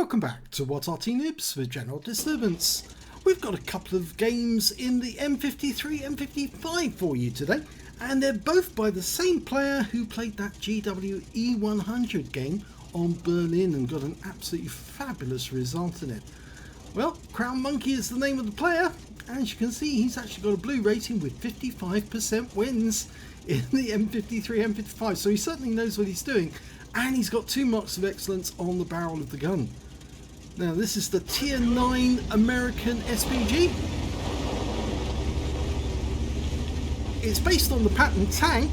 Welcome back to What Arty Noobs with General Disturbance. We've got a couple of games in the M53, M55 for you today, and they're both by the same player who played that GWE100 game on Berlin and got an absolutely fabulous result in it. Well, Crown Monkey is the name of the player, and as you can see he's actually got a blue rating with 55% wins in the M53, M55, so he certainly knows what he's doing. And he's got 2 marks of excellence on the barrel of the gun. Now this is the Tier 9 American SPG. It's based on the pattern tank,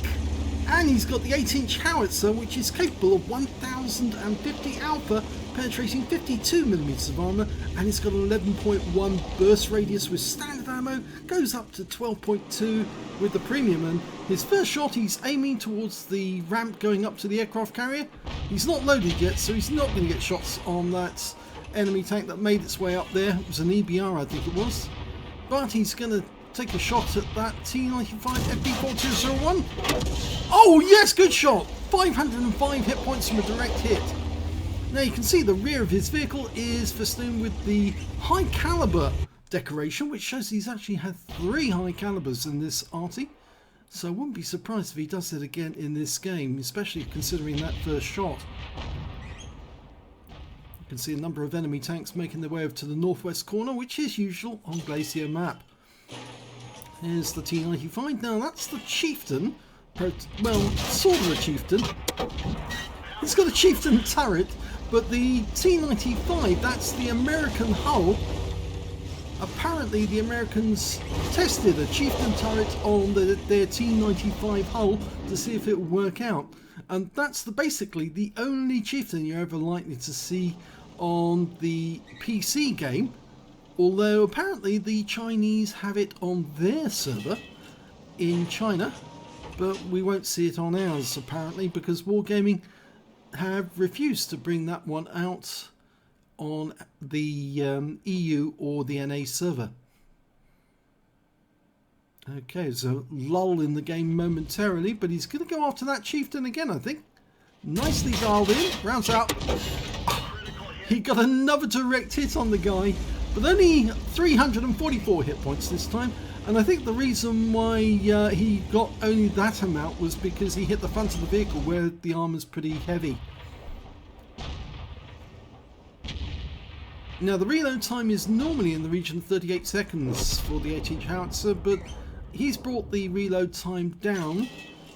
and he's got the 8-inch howitzer, which is capable of 1050 alpha, penetrating 52mm of armour, and it's got an 11.1 burst radius with standard ammo, goes up to 12.2 with the premium, and his first shot he's aiming towards the ramp going up to the aircraft carrier. He's not loaded yet, so he's not going to get shots on that enemy tank that made its way up there. It was an EBR, I think it was, but he's going to take a shot at that T95 FP4201. Oh yes, good shot! 505 hit points from a direct hit. Now you can see the rear of his vehicle is festooned with the high caliber decoration, which shows he's actually had 3 high calibers in this Arty. So I wouldn't be surprised if he does it again in this game, especially considering that first shot. You can see a number of enemy tanks making their way over to the northwest corner, which is usual on Glacier map. Here's the T95. Now that's the Chieftain. Well, sort of a Chieftain. It's got a Chieftain turret, but the T95, that's the American hull. Apparently the Americans tested a Chieftain turret on their T95 hull to see if it would work out. And that's basically the only Chieftain you're ever likely to see on the PC game. Although apparently the Chinese have it on their server in China, but we won't see it on ours apparently, because Wargaming have refused to bring that one out on the EU or the NA server. Okay, so lull in the game momentarily, but he's going to go after that Chieftain again, I think. Nicely dialed in, rounds out. He got another direct hit on the guy, but only 344 hit points this time. And I think the reason why he got only that amount was because he hit the front of the vehicle where the armor's pretty heavy. Now the reload time is normally in the region of 38 seconds for the 8-inch howitzer, but he's brought the reload time down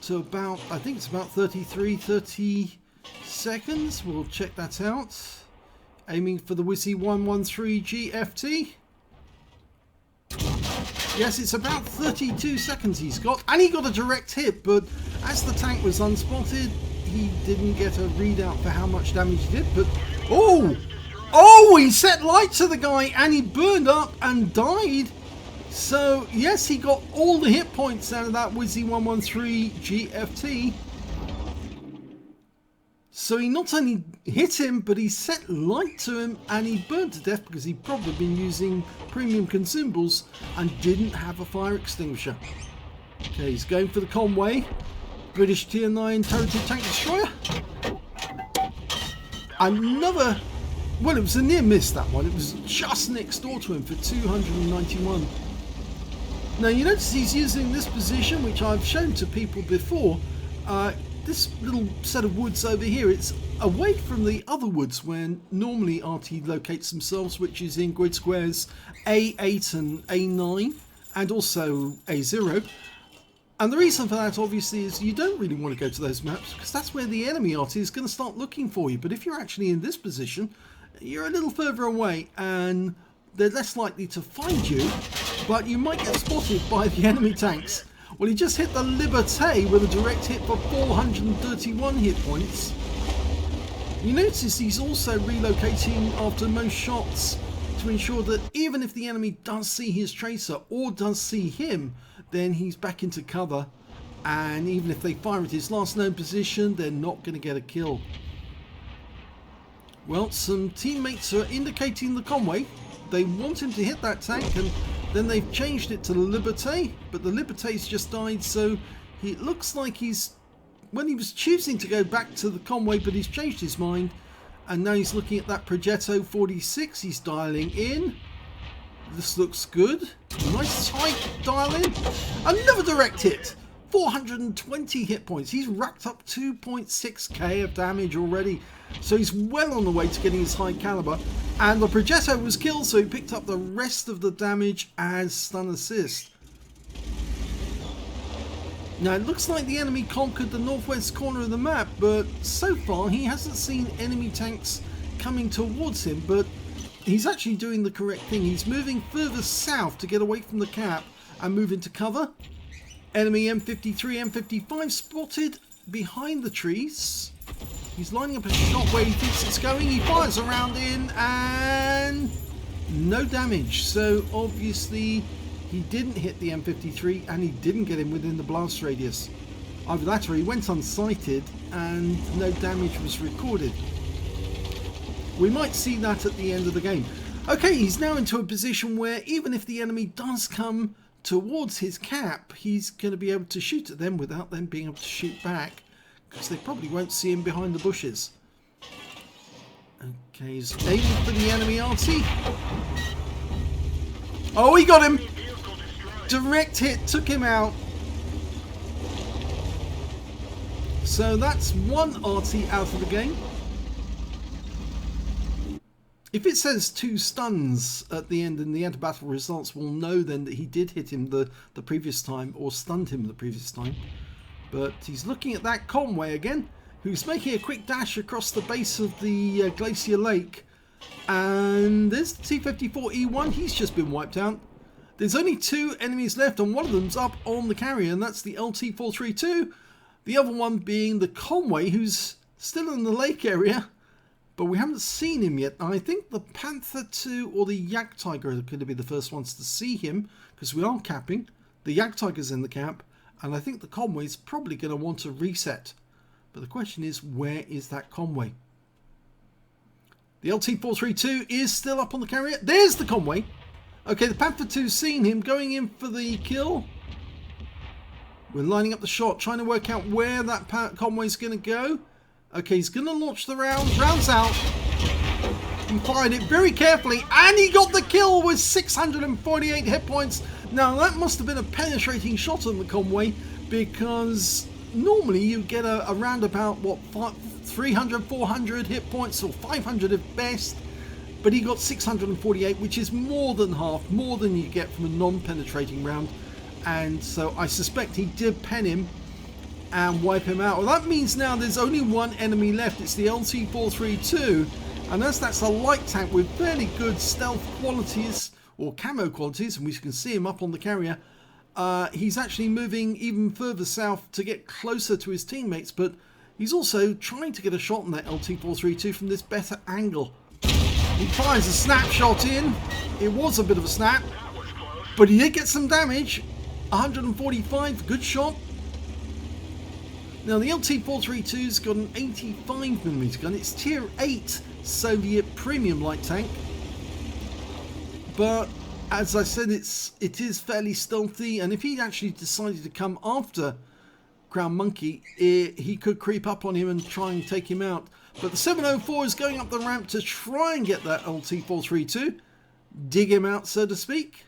to about, I think it's about 30 seconds. We'll check that out. Aiming for the Wizzy 113 GFT. Yes, it's about 32 seconds he's got, and he got a direct hit, but as the tank was unspotted, he didn't get a readout for how much damage he did. But oh, he set light to the guy and he burned up and died. So yes, he got all the hit points out of that Wizzy 113 GFT. So he not only hit him, but he set light to him and he burned to death because he'd probably been using premium consumables and didn't have a fire extinguisher. Okay, he's going for the Conway. British Tier 9 turreted tank destroyer. Another, well, it was a near miss, that one. It was just next door to him for 291. Now you notice he's using this position, which I've shown to people before. This little set of woods over here, it's away from the other woods where normally Arty locates themselves, which is in grid squares A8 and A9 and also A0. And the reason for that obviously is you don't really want to go to those maps because that's where the enemy Arty is going to start looking for you. But if you're actually in this position, you're a little further away and they're less likely to find you, but you might get spotted by the enemy tanks. Well, he just hit the Liberté with a direct hit for 431 hit points. You notice he's also relocating after most shots to ensure that even if the enemy does see his tracer or does see him, then he's back into cover. And even if they fire at his last known position, they're not going to get a kill. Well, some teammates are indicating the Conway. They want him to hit that tank, and then they've changed it to the Liberté, but the Liberté's just died, so it looks like he's, when he was choosing to go back to the Conway, but he's changed his mind And now he's looking at that Progetto 46. He's dialing in. This looks good. Nice tight dial in. Another direct hit. 420 hit points. He's racked up 2.6k of damage already. So he's well on the way to getting his high caliber. And the Progetto was killed, so he picked up the rest of the damage as stun assist. Now it looks like the enemy conquered the northwest corner of the map, but so far he hasn't seen enemy tanks coming towards him, but he's actually doing the correct thing. He's moving further south to get away from the cap and move into cover. Enemy M53, M55 spotted behind the trees. He's lining up a shot where he thinks it's going. He fires a round in and no damage. So obviously he didn't hit the M53 and he didn't get him within the blast radius. Either that or he went unsighted and no damage was recorded. We might see that at the end of the game. Okay, he's now into a position where even if the enemy does come towards his cap, he's going to be able to shoot at them without them being able to shoot back, because they probably won't see him behind the bushes. Okay, he's aiming for the enemy Arty. Oh, he got him! Direct hit took him out. So that's one Arty out of the game. If it says 2 stuns at the end and the anti-battle results, we'll know then that he did hit him the previous time, or stunned him the previous time. But he's looking at that Conway again, who's making a quick dash across the base of the Glacier Lake. And there's the T-54E1, he's just been wiped out. There's only 2 enemies left, and one of them's up on the carrier, and that's the LT-432. The other one being the Conway, who's still in the lake area, but we haven't seen him yet. I think the Panther 2 or the Yak Tiger are going to be the first ones to see him, because we are capping. The Yak Tiger's in the cap, and I think the Conway's probably going to want to reset. But the question is, where is that Conway? The LT-432 is still up on the carrier. There's the Conway. Okay, the Panther 2's seen him, going in for the kill. We're lining up the shot, trying to work out where that Conway's going to go. Okay, he's going to launch the round. Round's out. He fired it very carefully, and he got the kill with 648 hit points. Now, that must have been a penetrating shot on the Conway, because normally you get a round about, what, 300, 400 hit points, or 500 at best. But he got 648, which is more than half, more than you get from a non-penetrating round. And so I suspect he did pen him and wipe him out. Well, that means now there's only one enemy left. It's the LT-432, and as that's a light tank with fairly good stealth qualities, or camo qualities, and we can see him up on the carrier. He's actually moving even further south to get closer to his teammates, but he's also trying to get a shot on that LT-432 from this better angle. He fires a snapshot in. It was a bit of a snap, but he did get some damage. 145, good shot. Now the LT-432's got an 85mm gun. It's tier 8 Soviet premium light tank. But as I said, it is fairly stealthy, and if he actually decided to come after Crown Monkey, he could creep up on him and try and take him out. But the 704 is going up the ramp to try and get that LT-432, dig him out, so to speak.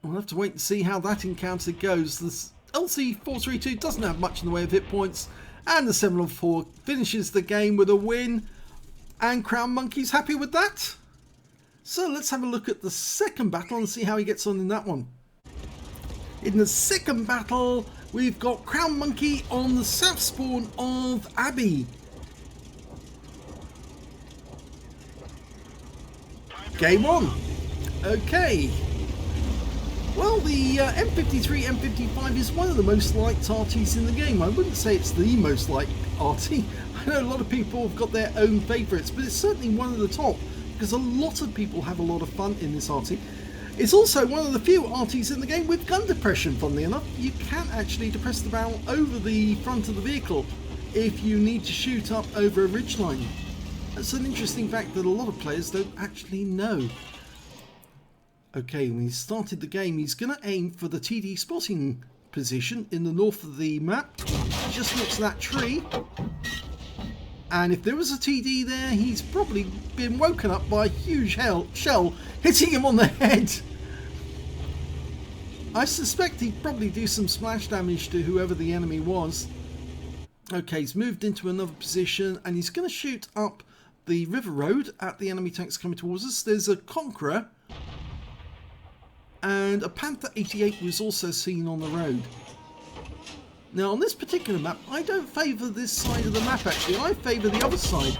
We'll have to wait and see how that encounter goes. The LT-432 doesn't have much in the way of hit points, and the 704 finishes the game with a win, and Crown Monkey's happy with that. So let's have a look at the second battle and see how he gets on in that one. In the second battle, we've got Crown Monkey on the south spawn of Abbey. Game on. Okay. Well, the M53, M55 is one of the most liked Artys in the game. I wouldn't say it's the most liked Arty. I know a lot of people have got their own favourites, but it's certainly one of the top, because a lot of people have a lot of fun in this Arty. It's also one of the few Artys in the game with gun depression, funnily enough. You can actually depress the barrel over the front of the vehicle if you need to shoot up over a ridgeline. That's an interesting fact that a lot of players don't actually know. Okay, when he started the game, he's going to aim for the TD spotting position in the north of the map. He just looks at that tree. And if there was a TD there, he's probably been woken up by a huge shell hitting him on the head. I suspect he'd probably do some splash damage to whoever the enemy was. Okay, he's moved into another position and he's going to shoot up the river road at the enemy tanks coming towards us. There's a Conqueror and a Panther 88 was also seen on the road. Now on this particular map, I don't favour this side of the map actually, I favour the other side.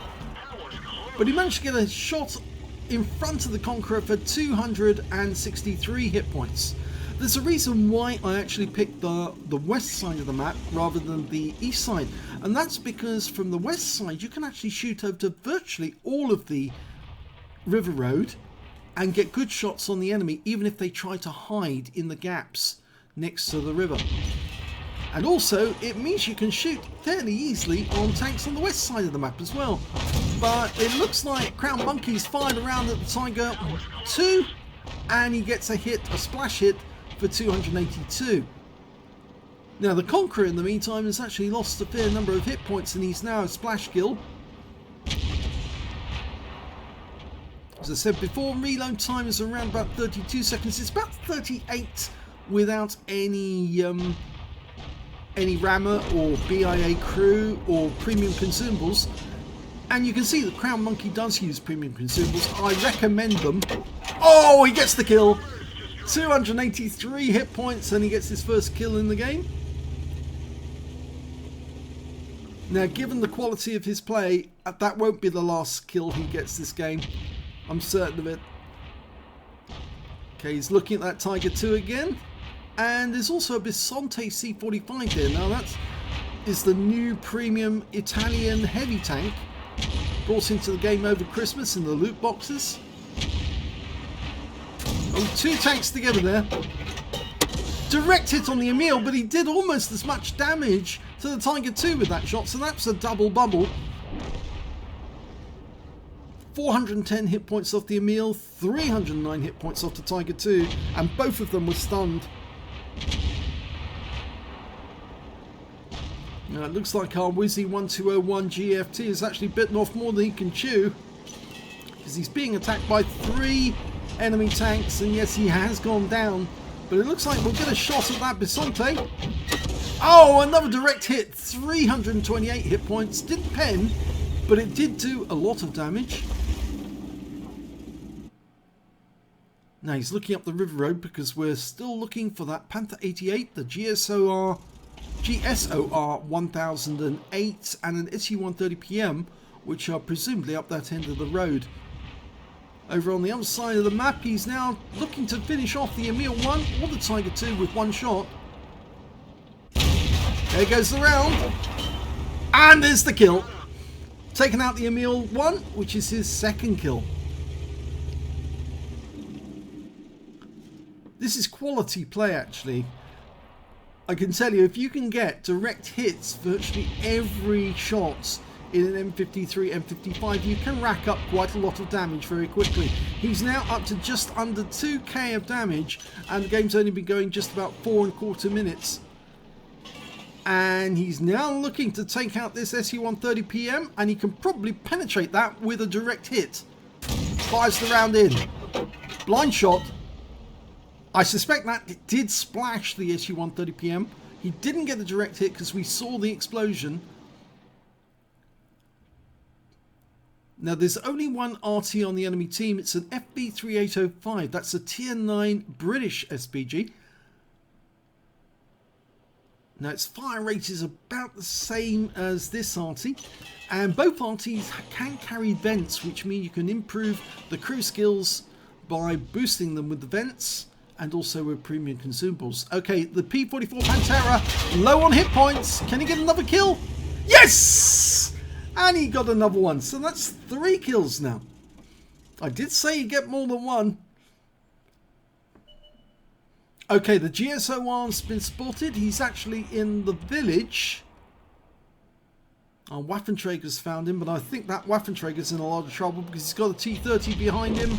But he managed to get a shot in front of the Conqueror for 263 hit points. There's a reason why I actually picked the west side of the map rather than the east side, and that's because from the west side you can actually shoot over to virtually all of the river road and get good shots on the enemy even if they try to hide in the gaps next to the river. And also it means you can shoot fairly easily on tanks on the west side of the map as well. But it looks like Crown Monkey's fired around at the Tiger 2 and he gets a hit, a splash hit for 282. Now the Conqueror in the meantime has actually lost a fair number of hit points and he's now a splash kill. As I said before, reload time is around about 32 seconds. It's about 38 without any rammer or BIA crew or premium consumables. And you can see that Crown Monkey does use premium consumables. I recommend them. Oh, he gets the kill. 283 hit points and he gets his first kill in the game. Now given the quality of his play, that won't be the last kill he gets this game. I'm certain of it. Okay, he's looking at that Tiger 2 again. And there's also a Bisonte C45 there. Now that is the new premium Italian heavy tank brought into the game over Christmas in the loot boxes. Oh, two tanks together there. Direct hit on the Emil, but he did almost as much damage to the Tiger 2 with that shot, so that's a double bubble. 410 hit points off the Emil, 309 hit points off the Tiger 2, and both of them were stunned. Now it looks like our Wizzy 1201 GFT has actually bitten off more than he can chew, because he's being attacked by 3 enemy tanks, and yes, he has gone down, but it looks like we'll get a shot at that Bisonte. Oh, another direct hit, 328 hit points. Didn't pen, but it did do a lot of damage. Now he's looking up the river road because we're still looking for that Panther 88, the GSOR 1008 and an SU-130 PM, which are presumably up that end of the road. Over on the other side of the map, he's now looking to finish off the Emil 1 or the Tiger 2 with one shot. There goes the round. And there's the kill. Taking out the Emil 1, which is his second kill. This is quality play actually. I can tell you, if you can get direct hits virtually every shot in an M53, M55, you can rack up quite a lot of damage very quickly. He's now up to just under 2k of damage, and the game's only been going just about 4¼ minutes. And he's now looking to take out this SU-130 PM, and he can probably penetrate that with a direct hit. Fires the round in. Blind shot. I suspect that did splash the SU-130 PM. He didn't get a direct hit because we saw the explosion. Now there's only one Arty on the enemy team. It's an FB3805. That's a tier 9 British SPG. Now its fire rate is about the same as this Arty, and both Artys can carry vents, which mean you can improve the crew skills by boosting them with the vents and also with premium consumables. Okay, the P44 Pantera low on hit points. Can he get another kill? Yes! And he got another one. So that's 3 kills now. I did say he'd get more than one. Okay, the GSOR's been spotted. He's actually in the village. Our Waffenträger's found him, but I think that Waffenträger's in a lot of trouble because he's got a T30 behind him.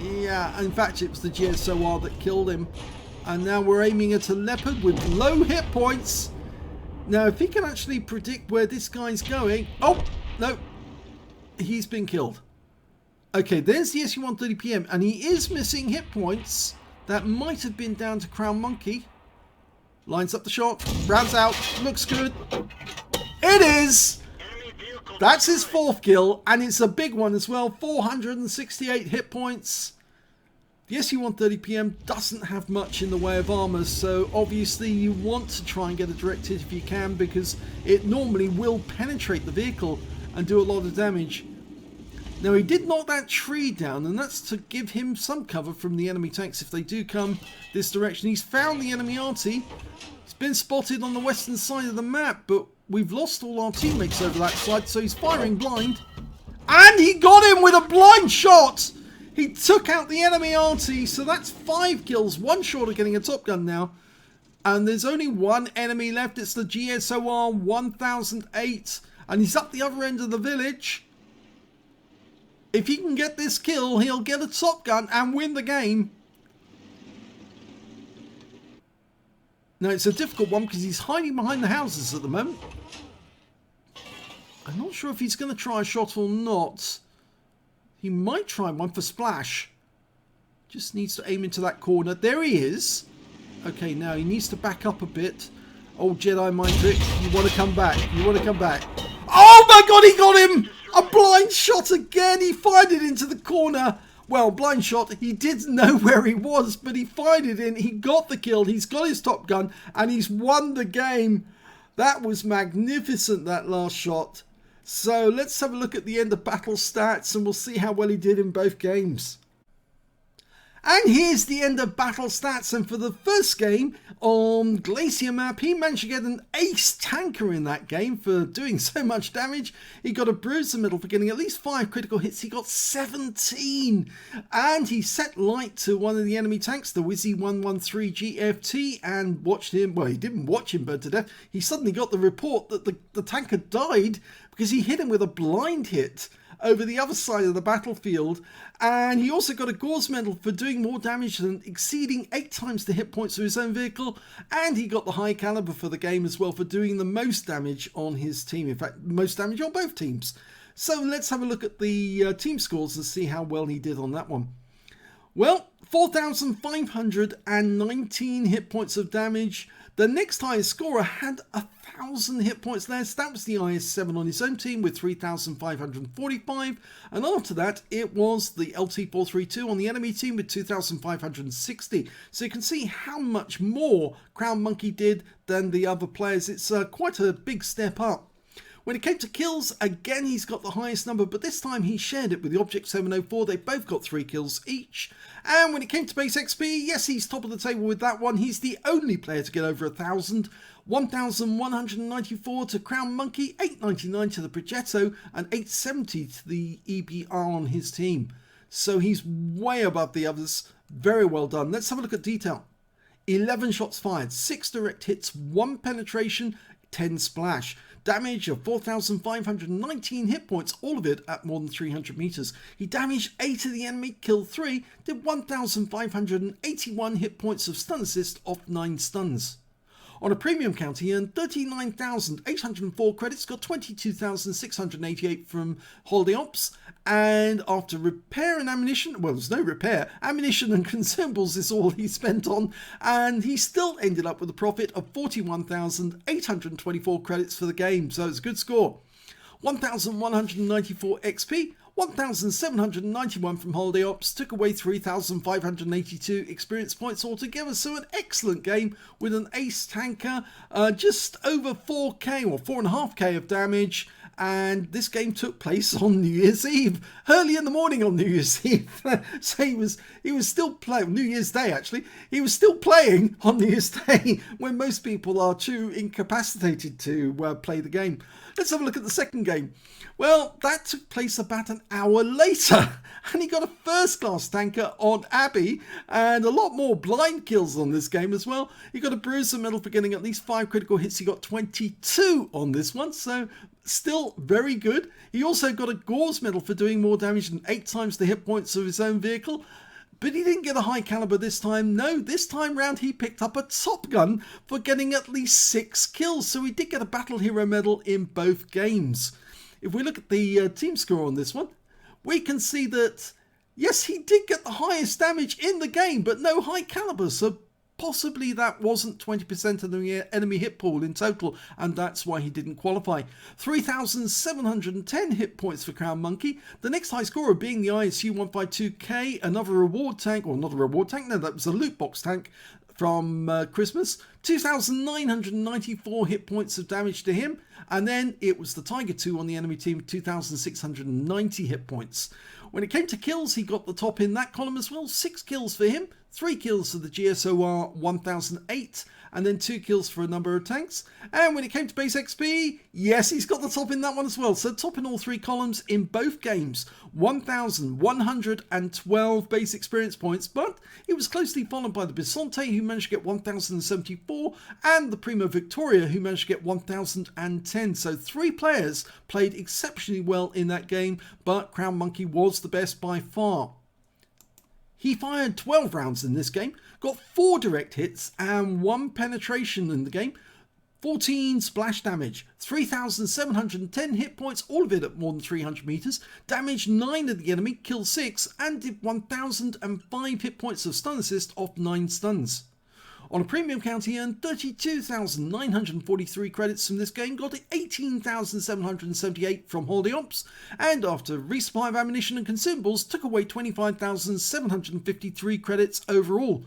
Yeah, in fact, it was the GSOR that killed him. And now we're aiming at a Leopard with low hit points. Now, if he can actually predict where this guy's going... Oh! No, he's been killed. Okay, there's the SU-130PM, and he is missing hit points. That might have been down to Crown Monkey. Lines up the shot, rounds out, looks good. It is! That's his 4th kill, and it's a big one as well. 468 hit points. The SU-130PM doesn't have much in the way of armor, so obviously you want to try and get a direct hit if you can, because it normally will penetrate the vehicle and do a lot of damage. Now, he did knock that tree down, and that's to give him some cover from the enemy tanks if they do come this direction. He's found the enemy Arty. He's been spotted on the western side of the map, but we've lost all our teammates over that side, so he's firing blind. And he got him with a blind shot! He took out the enemy Arty, so that's 5 kills, 1 short of getting a Top Gun now. And there's only one enemy left, it's the GSOR 1008, and he's up the other end of the village. If he can get this kill, he'll get a Top Gun and win the game. Now, it's a difficult one because he's hiding behind the houses at the moment. I'm not sure if he's going to try a shot or not. He might try one for splash. Just needs to aim into that corner. There he is. Okay, now he needs to back up a bit. Oh, Jedi mind trick. You want to come back. You want to come back. Oh my god, he got him! A blind shot again. He fired it into the corner. Well, blind shot. He didn't know where he was, but he fired it in. He got the kill. He's got his Top Gun, and he's won the game. That was magnificent, that last shot. So let's have a look at the end of battle stats, and we'll see how well he did in both games. And here's the end of battle stats, and for the first game on Glacier map, he managed to get an ace tanker in that game for doing so much damage. He got a bruise in the middle for getting at least 5 critical hits. He got 17, and he set light to one of the enemy tanks, the Wizzy 113 GFT, and watched him. Well, he didn't watch him burn to death. He suddenly got the report that the tanker died because he hit him with a blind hit over the other side of the battlefield. And he also got a Gauze medal for doing more damage than exceeding 8 times the hit points of his own vehicle, and he got the high caliber for the game as well for doing the most damage on his team. In fact, most damage on both teams. So let's have a look at the team scores and see how well he did on that one. Well, 4,519 hit points of damage. The next highest scorer had 1,000 hit points less. That was the IS-7 on his own team with 3,545. And after that, it was the LT-432 on the enemy team with 2,560. So you can see how much more Crown Monkey did than the other players. It's quite a big step up. When it came to kills, again, he's got the highest number, but this time he shared it with the Object 704. They both got 3 kills each. And when it came to base XP, yes, he's top of the table with that one. He's the only player to get over 1,000. 1,194 to Crown Monkey, 899 to the Progetto, and 870 to the EBR on his team. So he's way above the others. Very well done. Let's have a look at detail. 11 shots fired, 6 direct hits, 1 penetration, 10 splash. Damage of 4,519 hit points, all of it at more than 300 meters. He damaged 8 of the enemy, killed 3, did 1,581 hit points of stun assist off 9 stuns. On a premium count, he earned 39,804 credits, got 22,688 from Holiday Ops, and after repair and ammunition, well, there's no repair, ammunition and consumables is all he spent on, and he still ended up with a profit of 41,824 credits for the game, so it's a good score. 1,194 XP, 1,791 from Holiday Ops, took away 3,582 experience points altogether, so an excellent game with an ace tanker, just over 4k or 4.5k of damage, and this game took place on New Year's Eve, early in the morning on New Year's Eve. So he was still playing, New Year's Day actually, he was still playing on New Year's Day when most people are too incapacitated to play the game. Let's have a look at the second game. Well, that took place about an hour later, and he got a first-class tanker on Abbey, and a lot more blind kills on this game as well. He got a bruiser medal for getting at least 5 critical hits. He got 22 on this one, so still very good. He also got a Gauze medal for doing more damage than 8 times the hit points of his own vehicle. But he didn't get a high caliber this time. No, this time round he picked up a Top Gun for getting at least 6 kills. So he did get a Battle Hero medal in both games. if we look at the team score on this one, we can see that, yes, he did get the highest damage in the game, but no high caliber. So possibly that wasn't 20% of the enemy hit pool in total, and that's why he didn't qualify. 3,710 hit points for Crown Monkey. The next high scorer being the ISU 152K, another reward tank, or not a reward tank, no, that was a loot box tank from Christmas. 2,994 hit points of damage to him, and then it was the Tiger 2 on the enemy team, 2,690 hit points. When it came to kills, he got the top in that column as well. 6 kills for him, 3 kills for the GSOR 1008, and then 2 kills for a number of tanks. And when it came to base XP, yes, he's got the top in that one as well. So top in all 3 columns in both games. 1,112 base experience points, but it was closely followed by the Bisonte, who managed to get 1,074, and the Primo Victoria, who managed to get 1,010. So 3 players played exceptionally well in that game, but Crown Monkey was the best by far. He fired 12 rounds in this game, got 4 direct hits and 1 penetration in the game, 14 splash damage, 3,710 hit points, all of it at more than 300 meters, damaged 9 of the enemy, killed 6, and did 1,005 hit points of stun assist off 9 stuns. On a premium count, he earned 32,943 credits from this game, got 18,778 from Holiday Ops, and after resupply of ammunition and consumables, took away 25,753 credits overall.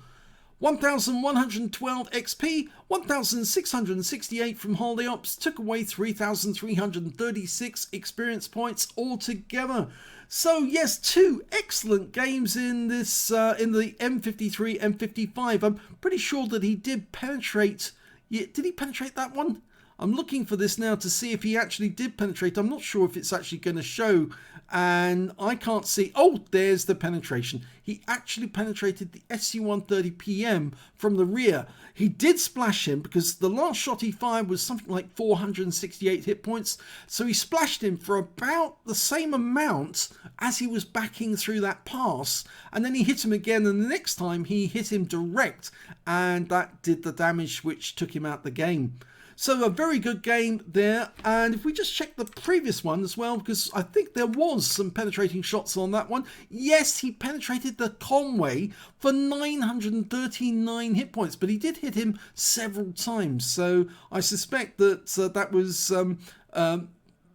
1,112 XP, 1,668 from Holiday Ops, took away 3,336 experience points altogether. So yes, 2 excellent games in this in the M53, M55. I'm pretty sure that he did penetrate. Yeah, did he penetrate that one? I'm looking for this now to see if he actually did penetrate. I'm not sure if it's actually going to show, and I can't see. Oh, there's the penetration. He actually penetrated the SU-130PM from the rear. He did splash him because the last shot he fired was something like 468 hit points. So he splashed him for about the same amount as he was backing through that pass. And then he hit him again, and the next time he hit him direct, and that did the damage which took him out the game. So a very good game there, and if we just check the previous one as well, because I think there was some penetrating shots on that one. Yes, he penetrated the Conway for 939 hit points, but he did hit him several times. So I suspect that that was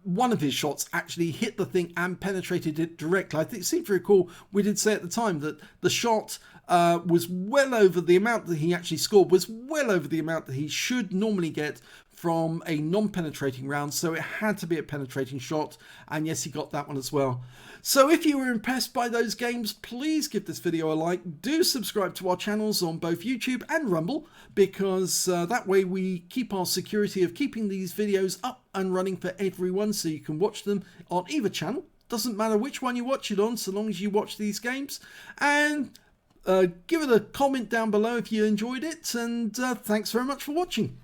one of his shots actually hit the thing and penetrated it directly. I think it seemed to recall we did say at the time that the shot was well over the amount that he actually scored, was well over the amount that he should normally get from a non-penetrating round, so it had to be a penetrating shot, and yes, he got that one as well. So if you were impressed by those games, please give this video a like. Do subscribe to our channels on both YouTube and Rumble, because that way we keep our security of keeping these videos up and running for everyone, so you can watch them on either channel. Doesn't matter which one you watch it on, so long as you watch these games. And give it a comment down below if you enjoyed it, and thanks very much for watching.